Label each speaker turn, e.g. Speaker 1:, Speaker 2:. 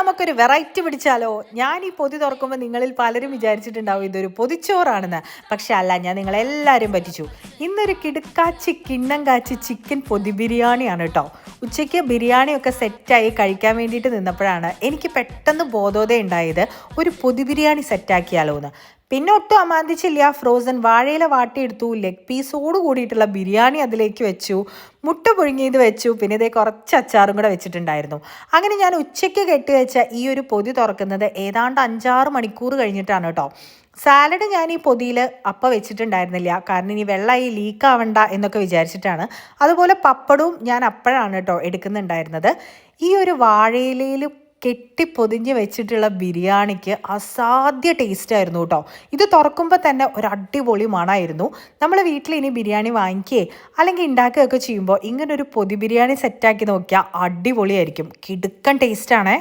Speaker 1: നമുക്കൊരു വെറൈറ്റി പിടിച്ചാലോ? ഞാൻ ഈ പൊതി തുറക്കുമ്പോൾ നിങ്ങളിൽ പലരും വിചാരിച്ചിട്ടുണ്ടാവും ഇതൊരു പൊതിച്ചോറാണെന്ന്. പക്ഷെ അല്ല, ഞാൻ നിങ്ങളെല്ലാവരും പറ്റിച്ചു. ഇന്നൊരു കിടുക്കാച്ചി കിണ്ണം കാച്ചി ചിക്കൻ പൊതി ബിരിയാണിയാണ് കേട്ടോ. ഉച്ചയ്ക്ക് ബിരിയാണിയൊക്കെ സെറ്റായി കഴിക്കാൻ വേണ്ടിയിട്ട് നിന്നപ്പോഴാണ് എനിക്ക് പെട്ടെന്ന് ബോധോദയം ഉണ്ടായത് ഒരു പൊതി ബിരിയാണി സെറ്റാക്കിയാലോ എന്ന്. പിന്നെ ഒട്ടും അമാന്തിച്ചില്ല, ഫ്രോസൺ വാഴയില വാട്ടിയെടുത്തു, ലെഗ് പീസോട് കൂടിയിട്ടുള്ള ബിരിയാണി അതിലേക്ക് വെച്ചു, മുട്ട പുഴുങ്ങിയത് വെച്ചു, പിന്നെ ഇതേ കുറച്ച് അച്ചാറും കൂടെ വെച്ചിട്ടുണ്ടായിരുന്നു. അങ്ങനെ ഞാൻ ഉച്ചയ്ക്ക് കെട്ടിവെച്ച ഈ ഒരു പൊതി തുറക്കുന്നത് ഏതാണ്ട് 5-6 മണിക്കൂർ കഴിഞ്ഞിട്ടാണ് കേട്ടോ. സാലഡ് ഞാൻ ഈ പൊതിയിൽ അപ്പം വെച്ചിട്ടുണ്ടായിരുന്നില്ല, കാരണം ഇനി വെള്ളമായി ലീക്ക് ആവണ്ട എന്നൊക്കെ വിചാരിച്ചിട്ടാണ്. അതുപോലെ പപ്പടവും ഞാൻ അപ്പോഴാണ് കേട്ടോ എടുക്കുന്നുണ്ടായിരുന്നത്. ഈ ഒരു വാഴയിലയിൽ കെട്ടിപ്പൊതിഞ്ഞ് വെച്ചിട്ടുള്ള ബിരിയാണിക്ക് അസാധ്യ ടേസ്റ്റ് ആയിരുന്നു കേട്ടോ. ഇത് തുറക്കുമ്പോൾ തന്നെ ഒരു അടിപൊളി മണമായിരുന്നു. നമ്മൾ വീട്ടിൽ ഇനി ബിരിയാണി വാങ്ങിക്കുകയെ അല്ലെങ്കിൽ ഉണ്ടാക്കുകയൊക്കെ ചെയ്യുമ്പോൾ ഇങ്ങനൊരു പൊതി ബിരിയാണി സെറ്റാക്കി നോക്കിയാൽ അടിപൊളിയായിരിക്കും. കിടുക്കൻ ടേസ്റ്റാണേ.